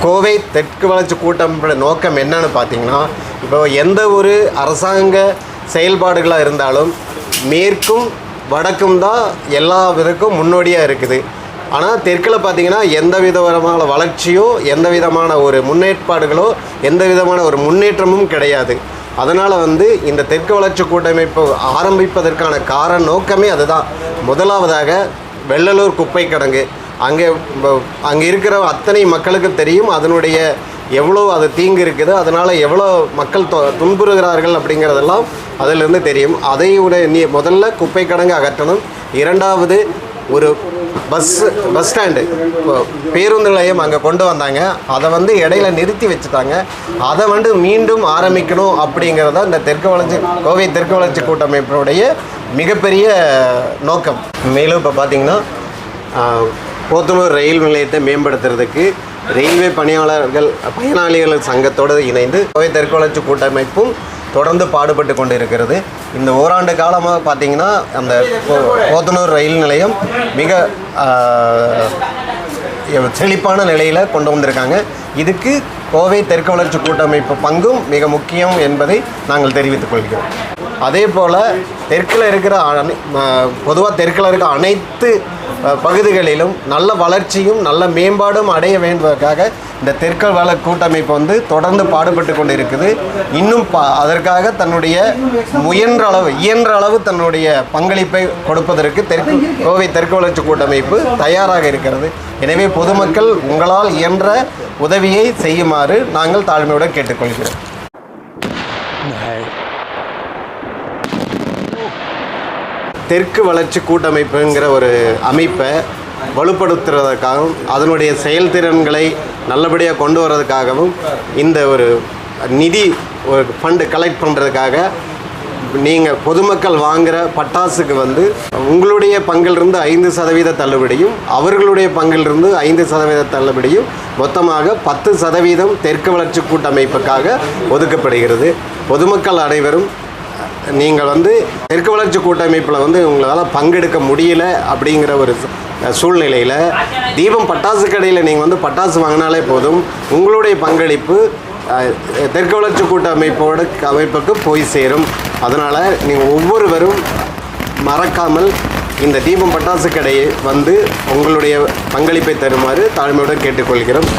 கோவை தெற்கு வளர்ச்சி கூட்டமைப்போட நோக்கம் என்னன்னு பார்த்தீங்கன்னா, இப்போ எந்த ஒரு அரசாங்க செயல்பாடுகளாக இருந்தாலும் மேற்கும் வடக்கும் தான் எல்லா விதக்கும் முன்னோடியாக இருக்குது. ஆனால் தெற்கில் பார்த்திங்கன்னா எந்த விதமான வளர்ச்சியோ எந்த விதமான ஒரு முன்னேற்பாடுகளோ எந்த விதமான ஒரு முன்னேற்றமும் கிடையாது. அதனால் இந்த தெற்கு வளர்ச்சி கூட்டமைப்பு ஆரம்பிப்பதற்கான காரண நோக்கமே அதுதான். முதலாவதாக வெள்ளலூர் குப்பை கிடங்கு அங்கே இருக்கிற அத்தனை மக்களுக்கு தெரியும் அதனுடைய எவ்வளோ அது தீங்கு இருக்குது, அதனால் எவ்வளோ மக்கள் துன்புறுகிறார்கள் அப்படிங்கிறதெல்லாம் அதிலிருந்து தெரியும். அதையுடைய முதல்ல குப்பை கிடங்கு அகற்றணும். இரண்டாவது ஒரு பஸ் ஸ்டாண்டு பேருந்து நிலையம் அங்கே கொண்டு வந்தாங்க, அதை இடையில நிறுத்தி வச்சுட்டாங்க. அதை மீண்டும் ஆரம்பிக்கணும் அப்படிங்கிறத இந்த கோவை தெற்கு வளர்ச்சி கூட்டமைப்பினுடைய மிகப்பெரிய நோக்கம். மேலும் இப்போ பார்த்திங்கன்னா போத்தனூர் ரயில் நிலையத்தை மேம்படுத்துறதுக்கு ரயில்வே பயனாளிகள் சங்கத்தோடு இணைந்து கோவை தெற்கு வளர்ச்சி கூட்டமைப்பும் தொடர்ந்து பாடுபட்டு கொண்டு இருக்கிறது. இந்த ஓராண்டு காலமாக பார்த்திங்கன்னா அந்த போத்தனூர் ரயில் நிலையம் மிக செழிப்பான நிலையில் கொண்டு வந்திருக்காங்க. இதுக்கு கோவை தெற்கு வளர்ச்சி கூட்டமைப்பு பங்கும் மிக முக்கியம் என்பதை நாங்கள் தெரிவித்துக் கொள்கிறோம். அதே போல் பொதுவாக தெற்கில் இருக்க அனைத்து பகுதிகளிலும் நல்ல வளர்ச்சியும் நல்ல மேம்பாடும் அடைய வேண்டுவதற்காக இந்த தெற்கு வளர்ச்சி கூட்டமைப்பு தொடர்ந்து பாடுபட்டு கொண்டு இருக்குது. இன்னும் அதற்காக தன்னுடைய இயன்ற அளவு தன்னுடைய பங்களிப்பை கொடுப்பதற்கு கோவை தெற்கு வளர்ச்சி கூட்டமைப்பு தயாராக இருக்கிறது. எனவே பொதுமக்கள் உங்களால் இயன்ற உதவியை செய்யுமாறு நாங்கள் தாழ்மையுடன் கேட்டுக்கொள்கிறோம். தெற்கு வளர்ச்சி கூட்டமைப்புங்கிற ஒரு அமைப்பை வலுப்படுத்துறதுக்காகவும் அதனுடைய செயல்திறன்களை நல்லபடியாக கொண்டு வர்றதுக்காகவும் இந்த ஒரு நிதி ஒரு ஃபண்டு கலெக்ட் பண்ணுறதுக்காக நீங்கள் பொதுமக்கள் வாங்குகிற பட்டாசுக்கு உங்களுடைய பங்கிலிருந்து 5% தள்ளுபடியும் அவர்களுடைய பங்கிலிருந்து 5% தள்ளுபடியும் மொத்தமாக 10% தெற்கு வளர்ச்சி கூட்டமைப்புக்காக ஒதுக்கப்படுகிறது. பொதுமக்கள் அனைவரும் நீங்கள் தெற்கு வளர்ச்சி கூட்டமைப்பில் உங்களால் பங்கெடுக்க முடியல அப்படிங்கிற ஒரு சூழ்நிலையில் தீபம் பட்டாசு கடையில் நீங்கள் பட்டாசு வாங்கினாலே போதும், உங்களுடைய பங்களிப்பு தெற்கு வளர்ச்சி அமைப்புக்கு போய் சேரும். அதனால் நீங்கள் ஒவ்வொருவரும் மறக்காமல் இந்த தீபம் பட்டாசு கடையை உங்களுடைய பங்களிப்பை தருமாறு தாழ்மையுடன் கேட்டுக்கொள்கிறோம்.